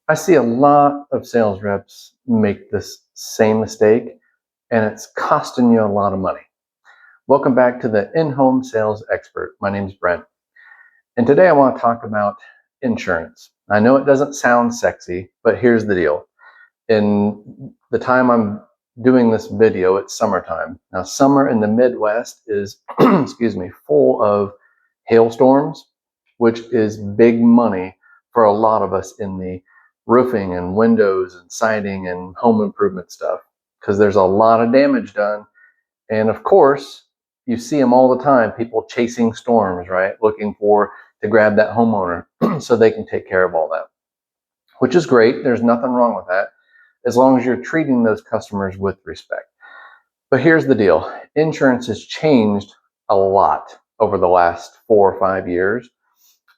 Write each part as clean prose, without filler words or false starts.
I see a lot of sales reps make this same mistake, and it's costing you a lot of money. Welcome back to the In-Home Sales Expert. My name is Brent, and today I want to talk about insurance. I know it doesn't sound sexy, but here's the deal. In the time I'm doing this video, it's summertime. Now, summer in the Midwest is, full of hailstorms, which is big money for a lot of us in the roofing and windows and siding and home improvement stuff, because there's a lot of damage done. And of course, you see them all the time, people chasing storms, right? Looking to grab that homeowner so they can take care of all that, which is great. There's nothing wrong with that, as long as you're treating those customers with respect. But here's the deal. Insurance has changed a lot over the last 4 or 5 years.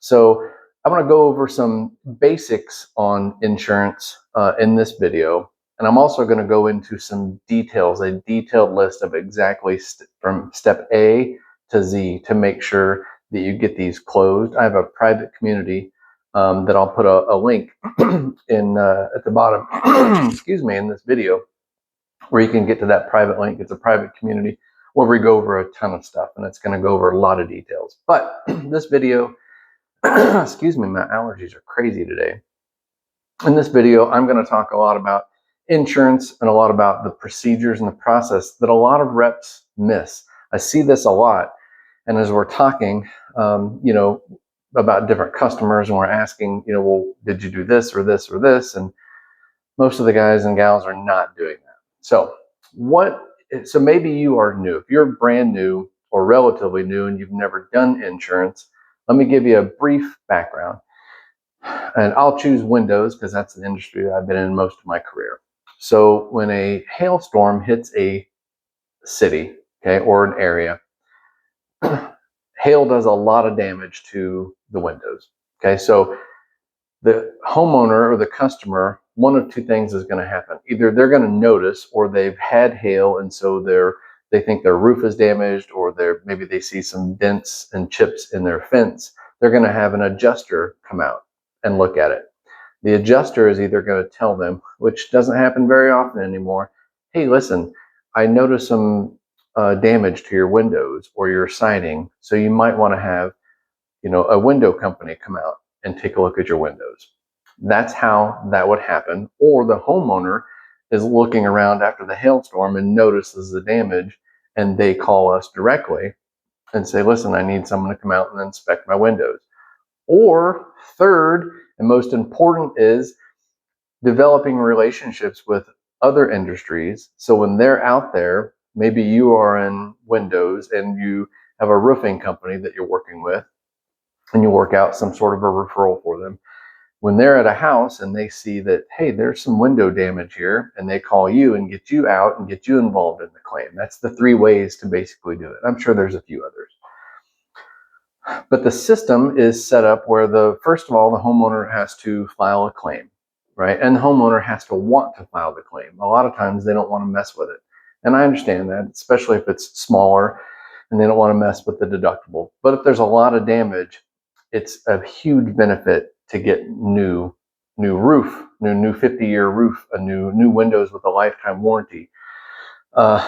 So I'm going to go over some basics on insurance in this video. And I'm also going to go into some details, a detailed list of exactly from step A to Z to make sure that you get these closed. I have a private community that I'll put a link in at the bottom, in this video, where you can get to that private link. It's a private community where we go over a ton of stuff, and it's going to go over a lot of details. But this video, my allergies are crazy today. In this video, I'm going to talk a lot about insurance and a lot about the procedures and the process that a lot of reps miss. I see this a lot. And as we're talking, about different customers, and we're asking, well, did you do this or this or this? And most of the guys and gals are not doing that. So maybe you are new. If you're brand new or relatively new and you've never done insurance, let me give you a brief background. And I'll choose windows because that's the industry that I've been in most of my career. So when a hailstorm hits a city, or an area, hail does a lot of damage to the windows. So the homeowner or the customer, one of two things is going to happen. Either they're going to notice, or they've had hail, and so they think their roof is damaged, or maybe they see some dents and chips in their fence. They're going to have an adjuster come out and look at it. The adjuster is either going to tell them, which doesn't happen very often anymore, hey, listen, I noticed some damage to your windows or your siding, so you might want to have a window company come out and take a look at your windows. That's how that would happen. Or the homeowner is looking around after the hailstorm and notices the damage, and they call us directly and say, listen, I need someone to come out and inspect my windows. Or third, and most important, is developing relationships with other industries. So when they're out there, maybe you are in windows and you have a roofing company that you're working with, and you work out some sort of a referral for them. When they're at a house and they see that, hey, there's some window damage here, and they call you and get you out and get you involved in the claim. That's the 3 ways to basically do it. I'm sure there's a few others. But the system is set up where first of all, the homeowner has to file a claim, right? And the homeowner has to want to file the claim. A lot of times they don't want to mess with it. And I understand that, especially if it's smaller and they don't want to mess with the deductible. But if there's a lot of damage, it's a huge benefit to get new roof, new 50-year roof, a new windows with a lifetime warranty,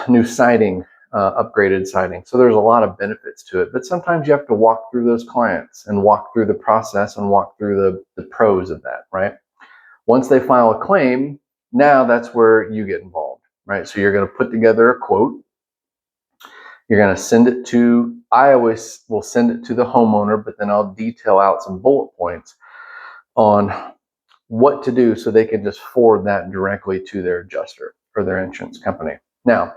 new siding, upgraded siding. So there's a lot of benefits to it. But sometimes you have to walk through those clients and walk through the process and walk through the pros of that, right? Once they file a claim, now that's where you get involved, right? So you're going to put together a quote. You're going to send it to, I always will send it to the homeowner, but then I'll detail out some bullet points on what to do so they can just forward that directly to their adjuster or their insurance company. Now,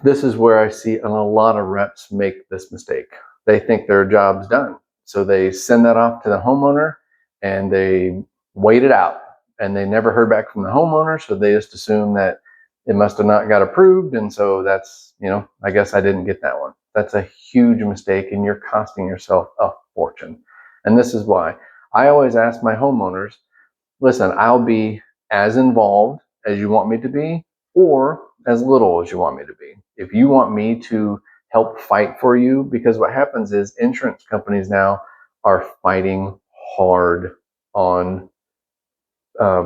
this is where I see a lot of reps make this mistake. They think their job's done. So they send that off to the homeowner and they wait it out, and they never heard back from the homeowner. So they just assume that it must have not got approved. And so that's, I guess I didn't get that one. That's a huge mistake, and you're costing yourself a fortune. And this is why I always ask my homeowners, listen, I'll be as involved as you want me to be, or as little as you want me to be. If you want me to help fight for you, because what happens is insurance companies now are fighting hard on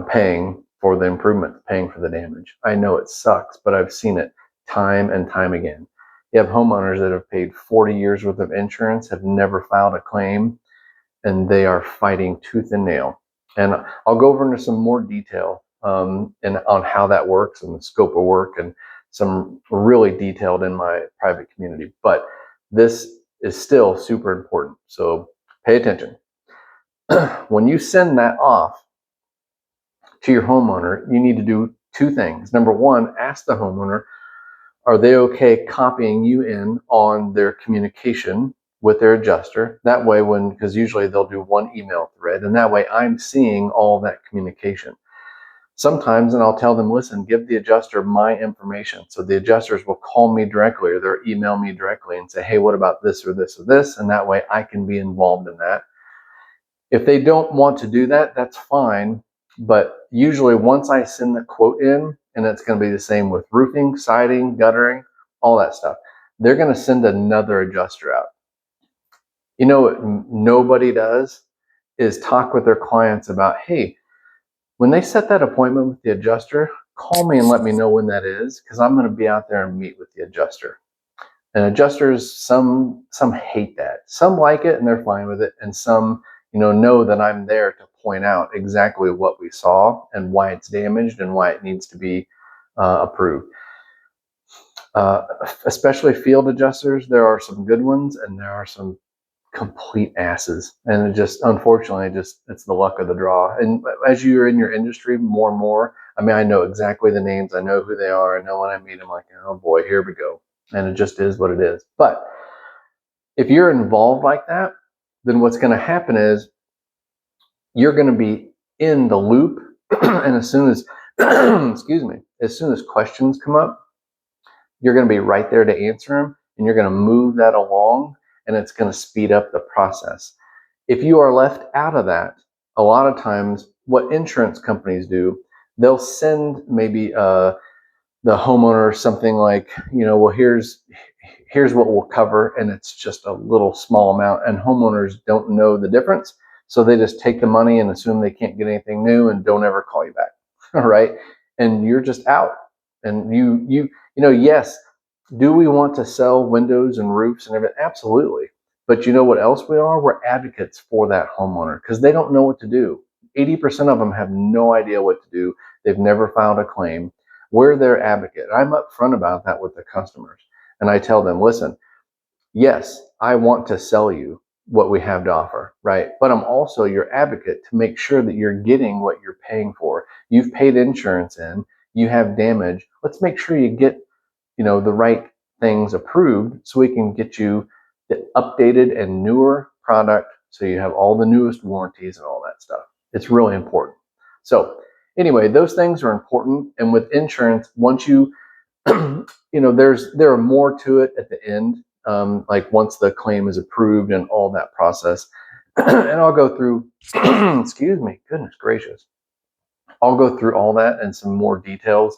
paying for the improvement, paying for the damage. I know it sucks, but I've seen it time and time again. You have homeowners that have paid 40 years worth of insurance, have never filed a claim, and they are fighting tooth and nail. And I'll go over into some more detail and on how that works and the scope of work, and some really detailed in my private community. But this is still super important, so pay attention. When you send that off to your homeowner, you need to do two things. Number one, ask the homeowner, are they okay copying you in on their communication with their adjuster? That way, because usually they'll do one email thread, and that way I'm seeing all that communication. Sometimes, and I'll tell them, listen, give the adjuster my information. So the adjusters will call me directly, or they'll email me directly and say, hey, what about this or this or this? And that way I can be involved in that. If they don't want to do that, that's fine. But usually once I send the quote in, and it's going to be the same with roofing, siding, guttering, all that stuff, they're going to send another adjuster out. You know what nobody does is talk with their clients about, hey, when they set that appointment with the adjuster, call me and let me know when that is, because I'm going to be out there and meet with the adjuster. And adjusters, some hate that. Some like it and they're fine with it, and some know that I'm there to point out exactly what we saw and why it's damaged and why it needs to be approved. Especially field adjusters, there are some good ones and there are some complete asses, and it just, unfortunately, it's the luck of the draw. And as you're in your industry more and more, I mean, I know exactly the names, I know who they are, I know when I meet them, like, oh boy, here we go. And it just is what it is. But if you're involved like that, then what's going to happen is you're going to be in the loop. And as soon as excuse me, as soon as questions come up, you're going to be right there to answer them, and you're going to move that along, and it's going to speed up the process. If you are left out of that, a lot of times what insurance companies do, they'll send maybe the homeowner something like, well, here's what we'll cover, and it's just a little small amount, and homeowners don't know the difference, so they just take the money and assume they can't get anything new and don't ever call you back. All right, and you're just out. And yes, do we want to sell windows and roofs and everything? Absolutely. But you know what else we are? We're advocates for that homeowner, because they don't know what to do. 80% of them have no idea what to do. They've never filed a claim. We're their advocate. I'm upfront about that with the customers. And I tell them, listen, yes, I want to sell you what we have to offer, right? But I'm also your advocate to make sure that you're getting what you're paying for. You've paid insurance in, you have damage. Let's make sure you get, the right things approved, so we can get you the updated and newer product, so you have all the newest warranties and all that stuff. It's really important. So anyway, those things are important. And with insurance, once you there are more to it at the end, like once the claim is approved and all that process. And I'll go through excuse me, goodness gracious, I'll go through all that and some more details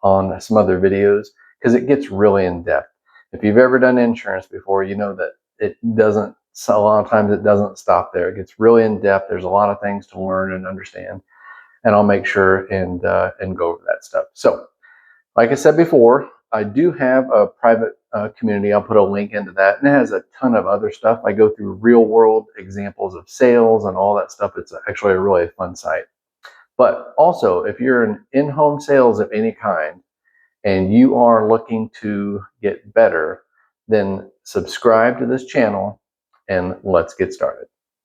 on some other videos, because it gets really in depth. If you've ever done insurance before, you know that it doesn't, a lot of times it doesn't stop there. It gets really in depth. There's a lot of things to learn and understand, and I'll make sure and go over that stuff. So like I said before, I do have a private community. I'll put a link into that, and it has a ton of other stuff. I go through real world examples of sales and all that stuff. It's actually a really fun site. But also, if you're in in-home sales of any kind and you are looking to get better, then subscribe to this channel and let's get started.